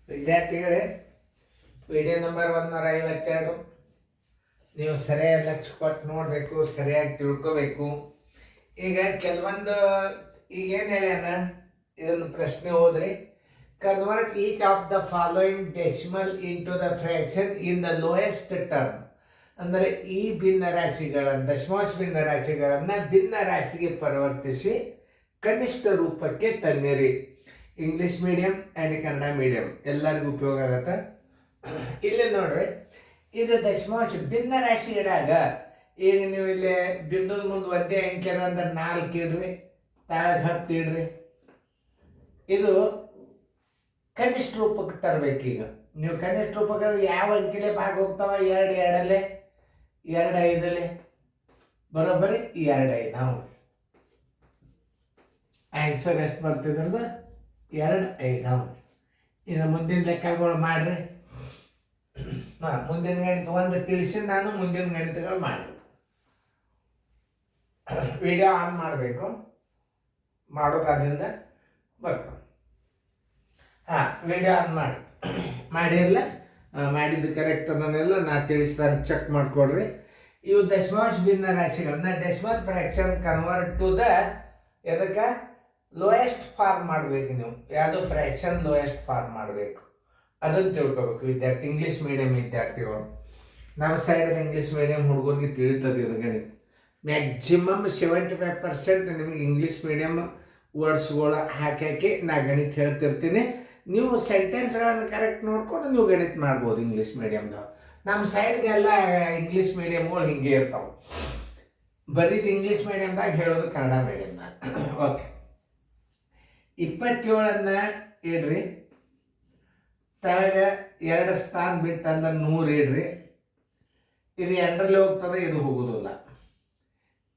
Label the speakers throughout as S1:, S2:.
S1: ವಿದ್ಯಾರ್ಥಿಗಳೇ, video number 152 ನೀವು ಸರಿಯಾಗಿ ಲಕ್ಷ್ಯ ಕೊಟ್ಟು ನೋಡಬೇಕು, ಸರಿಯಾಗಿ ತಿಳ್ಕೋಬೇಕು. ಈಗ ಕೆಲವೊಂದು ಈಗೇನು ಹೇಳ್ಯಾನ, ಇದನ್ನು ಪ್ರಶ್ನೆ ಹೋದ್ರಿ. Convert each of the following decimal into the fraction in the lowest term. ಅಂದರೆ ಈ ಭಿನ್ನ ರಾಶಿಗಳನ್ನು, ದಶಮಾಂಶ ಭಿನ್ನ ರಾಶಿಗಳನ್ನು ಭಿನ್ನ ರಾಶಿಗೆ ಪರಿವರ್ತಿಸಿ ಕನಿಷ್ಠ ರೂಪಕ್ಕೆ ತನ್ನಿರಿ. English medium and Kannada medium ಎಲ್ಲರಿಗೂ ಉಪಯೋಗ ಆಗತ್ತೆ. ಇಲ್ಲಿ ನೋಡ್ರಿ, ಇದು ದಶಮಾಂಶ ಭಿನ್ನ ರಾಶಿ ಇಡಾಗ ಈಗ ನೀವು ಇಲ್ಲಿ ಬಿಂದು ಮುಂದೆ ಒಂದೇ ಅಂಕೆ ಅಂದ್ರೆ 4 ಇಡ್ರಿ, ತಾಳಗೆ 10 ಇಡ್ರಿ. ಇದು ಕನಿಷ್ಠ ರೂಪಕ್ಕೆ ತರಬೇಕೀಗ. ನೀವು ಕನಿಷ್ಠ ರೂಪಕ್ಕೆ ಯಾವ ಅಂಕಿಲೆ ಭಾಗ ಹೋಗ್ತಾವ? 2 2 2 5 ಬರೋಬ್ಬರಿ 2 5. ನಾವು ಆನ್ಸರ್ ಎಷ್ಟು ಬರ್ತಿದ್ರದ? 2 5. ಇನ್ನು ಮುಂದಿನ ಲೆಕ್ಕಗಳು ಮಾಡ್ರಿ. ಮುಂದಿನ ಗಣಿತ ಒಂದು ತಿಳಿಸಿ ನಾನು ಮುಂದಿನ ಗಣಿತಗಳು ಮಾಡಿ. ವಿಡಿಯೋ ಆನ್ ಮಾಡಬೇಕು, ಮಾಡೋದಾದ್ರಿಂದ ಬರ್ತಾವೆ. ವಿಡಿಯೋ ಆನ್ ಮಾಡಿರಲ್ಲ, ಮಾಡಿದ್ದು ಕರೆಕ್ಟ್ ಅದನ್ನೆಲ್ಲ ನಾ ತಿಳಿಸ್ದಂಗೆ ಚೆಕ್ ಮಾಡಿಕೊಡ್ರಿ. ಇವು ದಶಮಾಂಶ ಭಿನ್ನ ರಾಶಿಗಳನ್ನ decimal fraction convert to the ಎದಕ್ಕೆ ಲೋಯೆಸ್ಟ್ ಫಾರ್ಮ್ ಮಾಡಬೇಕು. ನೀವು ಯಾವುದು ಫ್ರ್ಯಾಕ್ಷನ್ ಲೋಯೆಸ್ಟ್ ಫಾರ್ಮ್ ಮಾಡಬೇಕು ಅದನ್ನು ತಿಳ್ಕೊಬೇಕು ವಿದ್ಯಾರ್ಥಿ. ಇಂಗ್ಲೀಷ್ ಮೀಡಿಯಂ ವಿದ್ಯಾರ್ಥಿಗಳು, ನಮ್ಮ ಸೈಡಲ್ಲಿ ಇಂಗ್ಲೀಷ್ ಮೀಡಿಯಂ ಹುಡುಗರಿಗೆ ತಿಳಿತದೆ ಇದು ಗಣಿತ. ಮ್ಯಾಕ್ಸಿಮಮ್ 75% ನಿಮಗೆ ಇಂಗ್ಲೀಷ್ ಮೀಡಿಯಂ ವರ್ಡ್ಸ್ಗಳು ಹಾಕಿ ನಾ ಗಣಿತ ಹೇಳ್ತಿರ್ತೀನಿ. ನೀವು ಸೆಂಟೆನ್ಸ್ಗಳನ್ನು ಕರೆಕ್ಟ್ ನೋಡ್ಕೊಂಡು ನೀವು ಗಣಿತ ಮಾಡ್ಬೋದು ಇಂಗ್ಲೀಷ್ ಮೀಡಿಯಮ್ದವು. ನಮ್ಮ ಸೈಡ್ಗೆಲ್ಲ ಇಂಗ್ಲೀಷ್ ಮೀಡಿಯಮ್ಗಳು ಹಿಂಗೆ ಇರ್ತಾವೆ. ಬರೀದು ಇಂಗ್ಲೀಷ್ ಮೀಡಿಯಮ್ದಾಗ ಹೇಳೋದು ಕನ್ನಡ ಮೀಡಿಯಮ್ದಾಗ. ಓಕೆ, 27 ಇಡ್ರಿ, ತೆಳಗೆ 2 ಸ್ಥಾನ ಬಿಟ್ಟು ಅಂದ್ರೆ 100 ಇಡ್ರಿ. ಇದು 2ರಲ್ಲಿ ಹೋಗ್ತದೆ, ಇದು ಹೋಗೋದಿಲ್ಲ.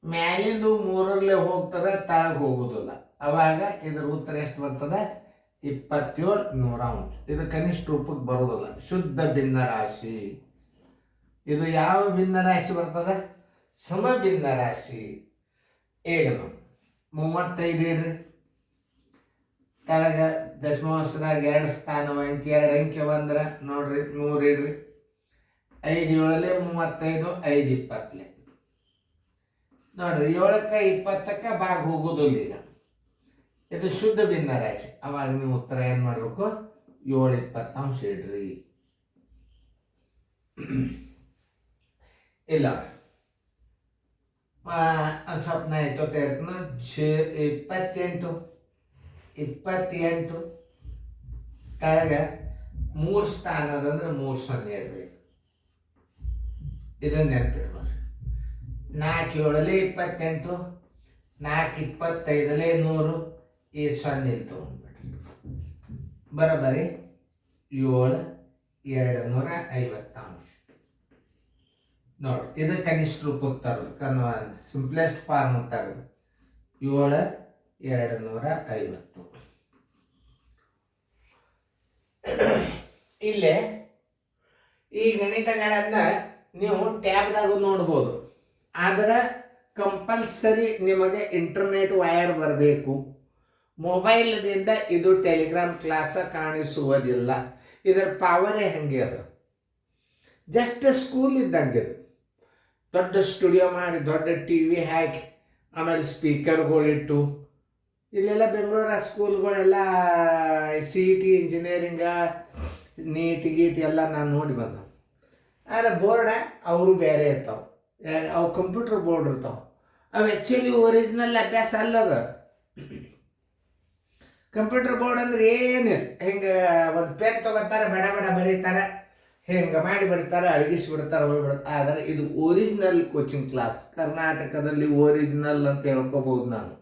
S1: ಮ್ಯಾಲಿಂದು 3ರಲ್ಲಿ ಹೋಗ್ತದೆ, ತಳಗೆ ಹೋಗೋದಿಲ್ಲ. ಅವಾಗ ಇದ್ರ ಉತ್ತರ ಎಷ್ಟು ಬರ್ತದೆ? 27 100. ಇದು ಕನಿಷ್ಠ ರೂಪಕ್ಕೆ ಬರೋದಿಲ್ಲ, ಶುದ್ಧ ಭಿನ್ನ ರಾಶಿ. ಇದು ಯಾವ ಭಿನ್ನ ರಾಶಿ ಬರ್ತದೆ? ಸಮ ಭಿನ್ನ ರಾಶಿ. ಈಗ 35 ಇಡ್ರಿ, ತಳಗ ದಶಮಾಂಶದಾಗ 2 ಸ್ಥಾನ ಅಂಕಿ, 2 ಅಂಕಿ ಬಂದ್ರೆ ನೋಡ್ರಿ 100 ಇಡ್ರಿ. 5 7 35, 5 20 ನೋಡ್ರಿ. 7ಕ್ಕೆ 20ಕ್ಕೆ ಭಾಗ ಹೋಗೋದಿಲ್ಲ. ಈಗ ಇದು ಶುದ್ಧ ಭಿನ್ನ ರಾಶಿ. ಅವಾಗ ನೀವು ಉತ್ತರ ಏನು ಮಾಡಬೇಕು? 7 20 ಇಡ್ರಿ. ಇಲ್ಲ ಒಂದು ಸ್ವಲ್ಪ ನಾ 28 ತಳಗ 3 ಸ್ಥಾನ ಅದಂದ್ರೆ 3 0 ಇಡಬೇಕು. ಇದನ್ನ ನೆನ್ಪಿಟ್ಕೊಳ್ರಿ. 4 7 28, 4 25 100. ಈ 0 ಇಲ್ಲಿ ತೊಗೊಂಡ್ಬಿಡ್ರಿ. ಬರೋಬ್ಬರಿ 7 250. ನೋಡಿ, ಇದು ಕನಿಷ್ಠ ರೂಪಕ್ಕೆ ತರೋದು, ಸಿಂಪ್ಲೆಸ್ಟ್ ಫಾರ್ಮ್ ಅಂತ ತರೋದು 7 250. ಇಲ್ಲೇ ಈ ಗಣಿತಗಳನ್ನು ನೀವು ಟ್ಯಾಬ್ದಾಗ ನೋಡ್ಬೋದು. ಆದರೆ ಕಂಪಲ್ಸರಿ ನಿಮಗೆ ಇಂಟರ್ನೆಟ್ ವೈರ್ ಬರಬೇಕು. ಮೊಬೈಲ್ದಿಂದ ಇದು ಟೆಲಿಗ್ರಾಮ್ ಕ್ಲಾಸ ಕಾಣಿಸುವುದಿಲ್ಲ. ಇದರ ಪವರೇ ಹಂಗೆ ಅದು. ಜಸ್ಟ್ ಸ್ಕೂಲ್ ಇದ್ದಂಗೆ ಅದು. ದೊಡ್ಡ ಸ್ಟುಡಿಯೋ ಮಾಡಿ, ದೊಡ್ಡ TV ಹಾಕಿ, ಆಮೇಲೆ ಸ್ಪೀಕರ್ಗಳಿಟ್ಟು, ಇಲ್ಲೆಲ್ಲ ಬೆಂಗಳೂರ ಸ್ಕೂಲ್ಗಳೆಲ್ಲ CET ಇಂಜಿನಿಯರಿಂಗ ನೀಟ್ ಗೀಟ್ ಎಲ್ಲ ನಾನು ನೋಡಿ ಬಂದ. ಆದರೆ ಬೋರ್ಡ ಅವರು ಬೇರೆ ಇರ್ತಾವೆ. ಅವು ಕಂಪ್ಯೂಟರ್ ಬೋರ್ಡ್ ಇರ್ತಾವೆ. ಅವು ಆ್ಯಕ್ಚುಲಿ ಒರಿಜಿನಲ್ ಅಭ್ಯಾಸ ಅಲ್ಲದ. ಕಂಪ್ಯೂಟರ್ ಬೋರ್ಡ್ ಅಂದ್ರೆ ಏನಿಲ್ಲ, ಹಿಂಗೆ ಒಂದು ಪೆನ್ ತೊಗೋತಾರೆ, ಬಡ ಬಡ ಬರೀತಾರೆ, ಹಿಂಗೆ ಮಾಡಿ ಬಿಡ್ತಾರೆ, ಅಡಗಿಸ್ಬಿಡ್ತಾರೆ, ಹೋಗ್ಬಿಡ್ತಾರೆ. ಆದರೆ ಇದು ಒರಿಜಿನಲ್ ಕೋಚಿಂಗ್ ಕ್ಲಾಸ್. ಕರ್ನಾಟಕದಲ್ಲಿ ಒರಿಜಿನಲ್ ಅಂತ ಹೇಳ್ಕೋಬಹುದು ನಾನು.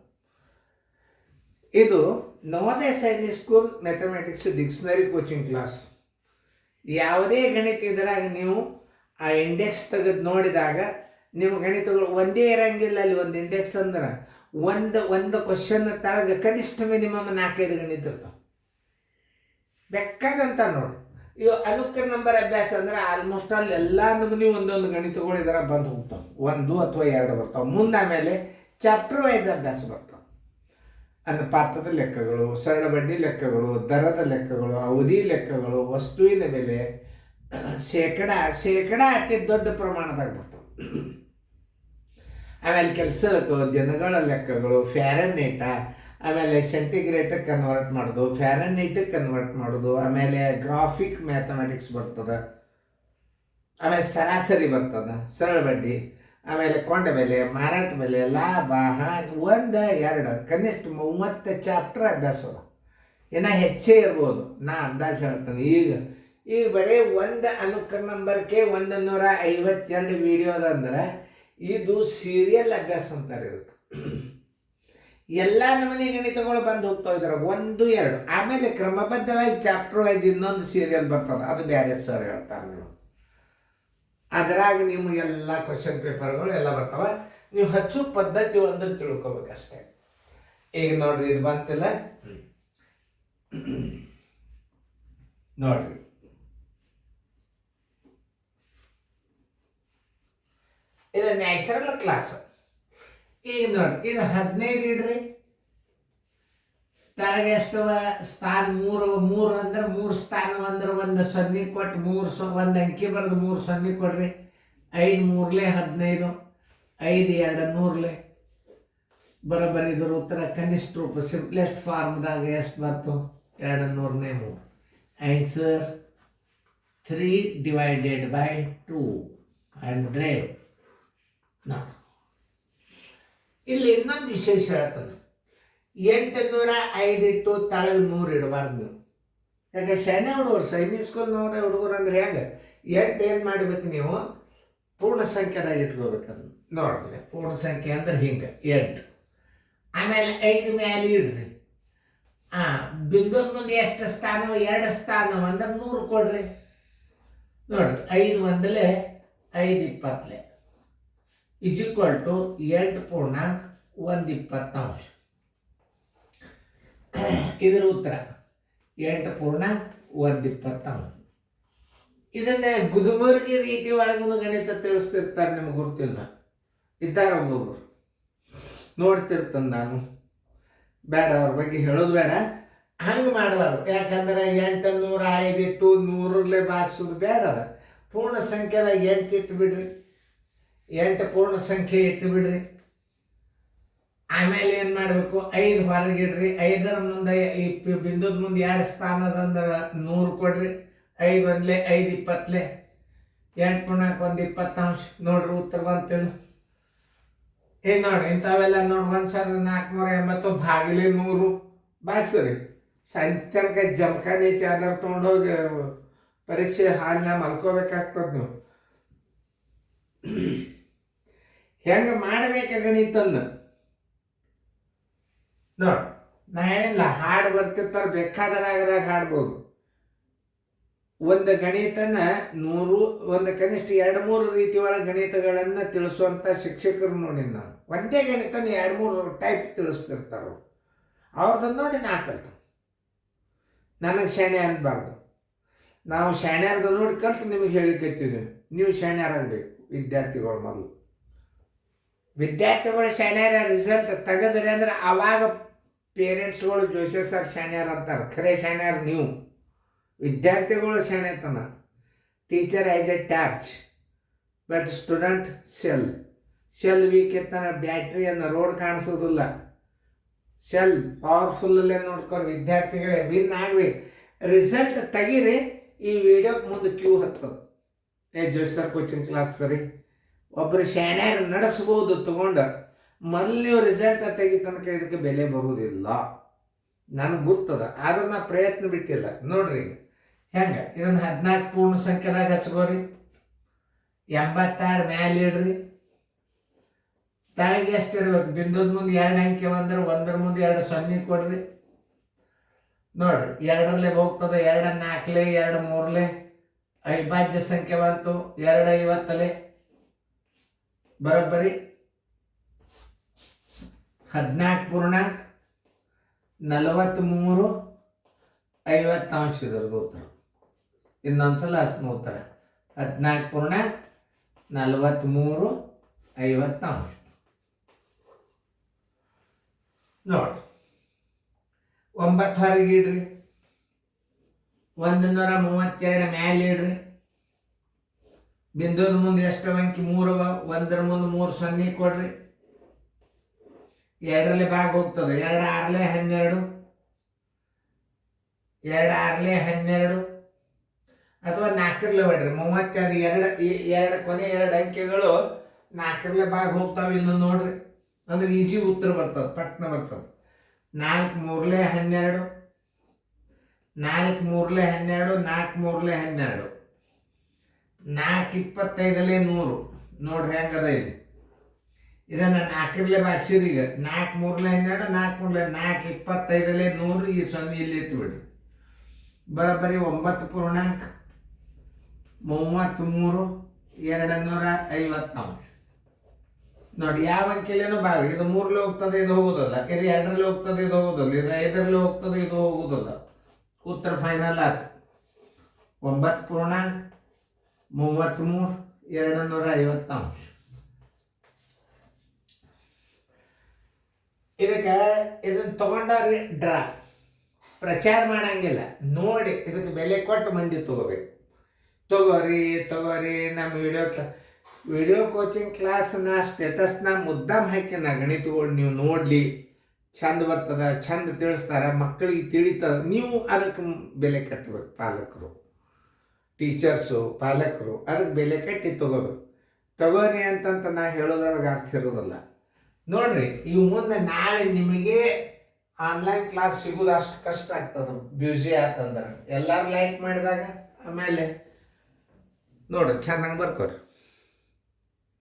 S1: ಇದು Navodaya Sainik school mathematics dictionary coaching class. ಯಾವುದೇ ಗಣಿತ ಇದ್ರಾಗ ನೀವು ಆ ಇಂಡೆಕ್ಸ್ ತೆಗೆದು ನೋಡಿದಾಗ ನಿಮ್ಮ ಗಣಿತಗಳು ಒಂದೇ ಇರಂಗಿಲ್ಲ. ಅಲ್ಲಿ ಒಂದು ಇಂಡೆಕ್ಸ್ ಅಂದ್ರೆ ಒಂದು ಕ್ವಶನ್ ತಳಗ ಕನಿಷ್ಠ ಮಿನಿಮಮ್ 4-5 ಗಣಿತ ಇರ್ತಾವೆ. ಬೇಕಾದಂತ ನೋಡಿ. ಇವು ಅನುಕ್ರ ನಂಬರ್ ಅಭ್ಯಾಸ ಅಂದ್ರೆ ಆಲ್ಮೋಸ್ಟ್ ಅಲ್ಲಿ ಎಲ್ಲ ನಮೂನಿ ಒಂದೊಂದು ಗಣಿತಗಳು ಇದರ ಬಂದು ಹೋಗ್ತಾವೆ. 1 ಅಥವಾ 2 ಬರ್ತಾವೆ. ಮುಂದೆ ಆಮೇಲೆ ಚಾಪ್ಟರ್ ವೈಸ್ ಅಭ್ಯಾಸ ಬರ್ತಾವೆ. ಅನುಪಾತದ ಲೆಕ್ಕಗಳು, ಸರಳ ಬಡ್ಡಿ ಲೆಕ್ಕಗಳು, ದರದ ಲೆಕ್ಕಗಳು, ಅವಧಿ ಲೆಕ್ಕಗಳು, ವಸ್ತುವಿನ ಬೆಲೆ, ಶೇಕಡ ಅತಿ ದೊಡ್ಡ ಪ್ರಮಾಣದಾಗ ಬರ್ತವೆ. ಆಮೇಲೆ ಕೆಲಸಕ್ಕೆ ದಿನಗಳ ಲೆಕ್ಕಗಳು, ಫ್ಯಾರನ್ಹೀಟ, ಆಮೇಲೆ ಸೆಂಟಿಗ್ರೇಟಿಗೆ ಕನ್ವರ್ಟ್ ಮಾಡೋದು, ಫ್ಯಾರನ್ಹೀಟಿಗೆ ಕನ್ವರ್ಟ್ ಮಾಡೋದು, ಆಮೇಲೆ ಗ್ರಾಫಿಕ್ ಮ್ಯಾಥಮೆಟಿಕ್ಸ್ ಬರ್ತದೆ, ಆಮೇಲೆ ಸರಾಸರಿ ಬರ್ತದೆ, ಸರಳ ಬಡ್ಡಿ, ಆಮೇಲೆ ಕೊಂಡ ಬೆಲೆ, ಮಾರಾಟ ಬೆಲೆ, ಲಾಭ, ಹಾನಿ, 1 2 ಕನಿಷ್ಠ 30 ಚಾಪ್ಟರ್ ಅಭ್ಯಾಸ ಅದ. ಇನ್ನು ಹೆಚ್ಚೇ ಇರ್ಬೋದು, ನಾ ಅಂದಾಜು ಹೇಳ್ತಾನೆ. ಈಗ ಬರೀ ಒಂದು ಅನುಕ್ರಮ ನಂಬರ್ಗೆ 152 ವಿಡಿಯೋ ಅದಂದ್ರೆ ಇದು ಸೀರಿಯಲ್ ಅಭ್ಯಾಸ ಅಂತಾರೆ ಇದಕ್ಕೆ. ಎಲ್ಲ ನಮೂನಿ ಗಣಿತಗಳು ಬಂದು ಹೋಗ್ತಾ ಇದ್ದಾರೆ 1 2. ಆಮೇಲೆ ಕ್ರಮಬದ್ಧವಾಗಿ ಚಾಪ್ಟರ್ ವೈಸ್ ಇನ್ನೊಂದು ಸೀರಿಯಲ್ ಬರ್ತದೆ, ಅದು ಬೇರೆ ಸರ್ ಹೇಳ್ತಾರೆ. ನೀವು ಅದರಾಗ ನಿಮಗೆಲ್ಲ ಕ್ವಶನ್ ಪೇಪರ್ಗಳು ಎಲ್ಲ ಬರ್ತಾವೆ. ನೀವು ಹಚ್ಚು ಪದ್ಧತಿ ಒಂದು ತಿಳ್ಕೊಬೇಕಷ್ಟೇ. ಈಗ ನೋಡ್ರಿ, ಇದು ಬಂತಿಲ್ಲ ನೋಡ್ರಿ, ಇದು ನ್ಯಾಚುರಲ್ ಕ್ಲಾಸ್. ಈಗ ನೋಡ್ರಿ, ಇದು 15 ಇಡ್ರಿ, ತಳಗೆ ಎಷ್ಟವ ಸ್ಥಾನ 3 ಅಂದ್ರೆ 3 ಸ್ಥಾನ ಅಂದ್ರೆ 1 0 ಕೊಟ್ಟು 1 ಅಂಕಿ ಬರೆದು 3 0 ಕೊಡ್ರಿ. 5 3 15, 5 2 100 ಬರೋಬ್ಬರಿ. ಇದ್ರ ಉತ್ತರ ಕನಿಷ್ಠ ರೂಪ ಸಿಂಪ್ಲೆಸ್ಟ್ ಫಾರ್ಮ್ದಾಗ ಎಷ್ಟು ಬರ್ತು? 2 3 ಆನ್ಸರ್ 3 / 200. ನೋಡಿ, ಇಲ್ಲಿ ಇನ್ನೊಂದು ವಿಶೇಷ ಹೇಳ್ತಾನೆ. 805 ಇಟ್ಟು ತಳಗೆ 100 ಇಡಬಾರ್ದು ನೀವು. ಯಾಕೆ ಸಣ್ಣ ಹುಡುಗರು, ಸೈನಿಕ್ ಸ್ಕೂಲ್ ನೋಡಿದ ಹುಡುಗರು ಅಂದ್ರೆ ಹೆಂಗೆ 8 ಏನು ಮಾಡಬೇಕು ನೀವು? ಪೂರ್ಣ ಸಂಖ್ಯೆದಾಗ ಇಟ್ಕೋಬೇಕಂದ್ರೆ ನೋಡ್ರಿ, ಪೂರ್ಣ ಸಂಖ್ಯೆ ಅಂದ್ರೆ ಹಿಂಗೆ 8. ಆಮೇಲೆ 5 ಮೇಲೆ ಇಡ್ರಿ. ಬಿಂದುದ ಮುಂದೆ ಎಷ್ಟು ಸ್ಥಾನವ? 2 ಸ್ಥಾನವ ಅಂದ್ರೆ 100 ಕೊಡ್ರಿ. ನೋಡ್ರಿ, 5 1 5 20 = 8 ಪೂರ್ಣಾಂಕ 1 20. ಇದರ ಉತ್ತರ 8 ಪೂರ್ಣಾಂಕ 1 20. ಇದನ್ನ ಗುದುಮರ್ಗಿ ರೀತಿ ಒಳಗೂ ಗಣಿತ ತಿಳಿಸ್ತಿರ್ತಾರೆ, ನಿಮ್ಗೆ ಗೊತ್ತಿಲ್ಲ. ಇದ್ದಾರೆ ಒಬ್ಬೊಬ್ರು, ನೋಡ್ತಿರ್ತಂದು ನಾನು. ಬೇಡ, ಅವ್ರ ಬಗ್ಗೆ ಹೇಳೋದು ಬೇಡ. ಹಂಗೆ ಮಾಡಬಾರ್ದು. ಯಾಕಂದ್ರೆ 805 ಇಟ್ಟು 100 ಭಾಗಿಸೋದು ಬೇಡ. ಅದ ಪೂರ್ಣ ಸಂಖ್ಯೆದಾಗ 8 ಇಟ್ಟು ಬಿಡ್ರಿ, 8 ಪೂರ್ಣ ಸಂಖ್ಯೆ ಇಟ್ಟು ಬಿಡ್ರಿ. ಆಮೇಲೆ ಏನು ಮಾಡಬೇಕು? 5 ಹೊರಗಿಡ್ರಿ. 5ರ ಮುಂದೆ ಈ ಬಿಂದುದ ಮುಂದೆ 2 ಸ್ಥಾನದಂದ್ರೆ 100 ಕೊಡ್ರಿ. 5 1 5 20, 8 ಪೂರ್ಣಾಂಕ 1 20. ನೋಡ್ರಿ, ಉತ್ತರ ಬಂತೇನು? ನೋಡಿ, ಇಂಥವೆಲ್ಲ ನೋಡಿ 1480 ಭಾಗಿಲೆ 100 ಭಾಗಿಸ್ರಿ. ಸಂತ್ಯನಕ ಜಮಖಾನೆ ಚಾದರ್ ತೊಗೊಂಡೋಗಿ ಪರೀಕ್ಷೆ ಹಾಲಿನ ಮಲ್ಕೋಬೇಕಾಗ್ತದೆ ನೀವು. ಹೆಂಗೆ ಮಾಡಬೇಕ ಗಣಿತಂದು ನೋಡಿ. ನಾ ಹೇಳಿಲ್ಲ, ಹಾಡು ಬರ್ತಿರ್ತಾರೆ, ಬೇಕಾದರಾಗದಾಗ ಹಾಡ್ಬೋದು. ಒಂದು ಗಣಿತನ 100 ಒಂದು ಕನಿಷ್ಠ 2-3 ರೀತಿ ಒಳಗೆ ಗಣಿತಗಳನ್ನು ತಿಳಿಸುವಂಥ ಶಿಕ್ಷಕರು ನೋಡಿ. ನಾನು ಒಂದೇ ಗಣಿತನ 2-3 ಟೈಪ್ ತಿಳಿಸ್ತಿರ್ತಾರೆ. ಅವ್ರದ್ದನ್ನು ನೋಡಿ ನಾ ಕಲ್ತು. ನನಗೆ ಶಾಣೆ ಅನ್ಬಾರ್ದು. ನಾವು ಶಾಣ್ಯಾರ್ದು ನೋಡಿ ಕಲ್ತು ನಿಮಗೆ ಹೇಳಿಕತ್ತಿದ್ದೀವಿ. ನೀವು ಶಾಣ್ಯಾರಾಗಬೇಕು ವಿದ್ಯಾರ್ಥಿಗಳು. ಮೊದಲು ವಿದ್ಯಾರ್ಥಿಗಳು ಶಾಣ್ಯಾರ ರಿಸಲ್ಟ್ ತೆಗೆದ್ರಿ ಅಂದ್ರೆ ಆವಾಗ ಪೇರೆಂಟ್ಸ್ಗಳು ಜೋಶಿ ಸರ್ ಶಾಣ್ಯಾರ ಅಂತಾರೆ. ಖರೆ ಶಾಣ್ಯಾರ ನೀವು. ವಿದ್ಯಾರ್ಥಿಗಳು ಶಾಣೆತನ. Teacher as a torch but student cell weak ಇರ್ತಾನೆ. ಬ್ಯಾಟ್ರಿಯನ್ನು ರೋಡ್ ಕಾಣಿಸೋದಿಲ್ಲ. ಶೆಲ್ ಪವರ್ಫುಲ್ಲಲ್ಲೇ ನೋಡ್ಕೊಂಡು ವಿದ್ಯಾರ್ಥಿಗಳೇ ವಿನ್ ಆಗ್ಬೇಕು. ರಿಸಲ್ಟ್ ತೆಗೀರಿ. ಈ ವಿಡಿಯೋಕ್ಕೆ ಮುಂದೆ ಕ್ಯೂ ಹತ್ತದು. ಜೋಶಿ ಸರ್ ಕೋಚಿಂಗ್ ಕ್ಲಾಸ್ ಸರಿ. ಒಬ್ಬರು ಶಾಣ್ಯಾರ ನಡೆಸ್ಬೋದು ತಗೊಂಡು. ಮೊದಲು ನೀವು ರಿಸಲ್ಟ್ ತೆಗಿ ತನಕ ಇದಕ್ಕೆ ಬೆಲೆ ಬರುವುದಿಲ್ಲ. ನನಗೆ ಗೊತ್ತದ, ಆದ್ರೂ ನಾ ಪ್ರಯತ್ನ ಬಿಟ್ಟಿಲ್ಲ. ನೋಡ್ರಿ ಹೆಂಗೆ ಇದನ್ನು 14 ಪೂರ್ಣ ಸಂಖ್ಯೆದಾಗ ಹಚ್ಕೋರಿ. 86 ಮ್ಯಾಲೆ ಇಡ್ರಿ. ತಳಗೆ ಎಷ್ಟು ಇಡ್ಬೇಕು? ಬಿಂದುದ ಮುಂದೆ 2 ಅಂಕೆ ಬಂದ್ರೆ 1ರ ಮುಂದೆ 2 0 ಕೊಡ್ರಿ. ನೋಡ್ರಿ, 2ರಲ್ಲಿ ಹೋಗ್ತದೆ. 2 4 2 3 ಅವಿಭಾಜ್ಯ ಸಂಖ್ಯೆ ಬಂತು. 2 50 ಬರೋಬ್ಬರಿ 14 ಪೂರ್ಣಾಂಕ 43 50 ಇದರದ್ದು ಉತ್ತರ. ಇನ್ನೊಂದ್ಸಲ ಅಷ್ಟನ ಉತ್ತರ 14 ಪೂರ್ಣಾಂಕ 43 50. ನೋಡಿ, 9 ಹೊರಗೆ ಇಡ್ರಿ, 132 ಮ್ಯಾಲೆ ಇಡ್ರಿ. ಬಿಂದುದ ಮುಂದೆ ಎಷ್ಟು ಅಂಕಿ 3 ಅವ, 1ರ ಮುಂದೆ 3 0 ಕೊಡ್ರಿ. 2ರಲ್ಲಿ ಭಾಗ ಹೋಗ್ತದೆ, 2 6 12, 2 6 12 ಅಥವಾ 4ರಲ್ಲಿ ಹೊಡ್ರಿ. 32 2 ಕೊನೆ 2 ಅಂಕೆಗಳು 4ರಲ್ಲಿ ಭಾಗ ಹೋಗ್ತಾವ ಇಲ್ಲ ನೋಡ್ರಿ. ಅಂದ್ರೆ ಈಜಿ ಉತ್ತರ ಬರ್ತದೆ, ಪಟ್ನ ಬರ್ತದೆ. 4 3 12, 4 3 12, 4 3 12, 4 25 100 ನೋಡ್ರಿ ಹೆಂಗದ ಇಲ್ಲಿ. ಇದನ್ನ 4ರಲ್ಲಿ ಭಾಗಿಸಿರಿ. ಈಗ 4 3 12, 4 3 4 25 100. ಈ 0 ಇಲ್ಲಿ ಇಟ್ಬಿಡ್ರಿ. ಬರೋಬ್ಬರಿ 9.33 250 ನೋಡಿ. ಯಾವ ಅಂಕೆಲೇನೋ ಭಾಗ. ಇದು 3ರಲ್ಲಿ ಹೋಗ್ತದೆ, ಇದು ಹೋಗೋದಲ್ಲ. ಇದು 2ರಲ್ಲಿ ಹೋಗ್ತದೆ, ಇದು ಹೋಗೋದಲ್ಲ. ಇದು 5ರಲ್ಲಿ ಹೋಗ್ತದೆ, ಇದು ಹೋಗೋದಲ್ಲ. ಉತ್ತರ ಫೈನಲ್ ಆಯ್ತು 9.33 250. ಇದನ್ನ ತಗೊಂಡವ್ರಿಗೆ ಡ್ರಾ ಪ್ರಚಾರ ಮಾಡಂಗಿಲ್ಲ. ನೋಡಿ ಇದಕ್ಕೆ ಬೆಲೆ ಕೊಟ್ಟು ಮಂದಿ ತಗೋಬೇಕು. ತಗೋರಿ ನಮ್ಮ ವಿಡಿಯೋ ಕೋಚಿಂಗ್ ಕ್ಲಾಸ್ನ ಸ್ಟೇಟಸ್ನ ಮುದ್ದಾಮ್ ಹಾಕಿನ ಗಣಿತಗಳು ನೀವು ನೋಡಲಿ. ಚಂದ ಬರ್ತದ, ಚಂದ ತಿಳಿಸ್ತಾರ, ಮಕ್ಕಳಿಗೆ ತಿಳಿತದ. ನೀವು ಅದಕ್ಕೆ ಬೆಲೆ ಕಟ್ಟಬೇಕು. ಪಾಲಕರು, ಟೀಚರ್ಸು, ಪಾಲಕರು ಅದಕ್ಕೆ ಬೆಲೆ ಕಟ್ಟಿ ತಗೋಬೇಕು. ತಗೋರಿ ಅಂತಂತ ನಾ ಹೇಳೋದ್ರೊಳಗೆ ಅರ್ಥ ಇರೋದಿಲ್ಲ. ನೋಡ್ರಿ, ಇವು ಮುಂದೆ ನಾಳೆ ನಿಮಗೆ ಆನ್ಲೈನ್ ಕ್ಲಾಸ್ ಸಿಗೋದು ಅಷ್ಟು ಕಷ್ಟ ಆಗ್ತದೆ. ಬ್ಯೂಸಿ ಆತಂದ್ರೆ ಎಲ್ಲರೂ ಲೈಕ್ ಮಾಡಿದಾಗ ಆಮೇಲೆ ನೋಡ್ರಿ ಚೆನ್ನಾಗಿ ಬರ್ಕೋರಿ.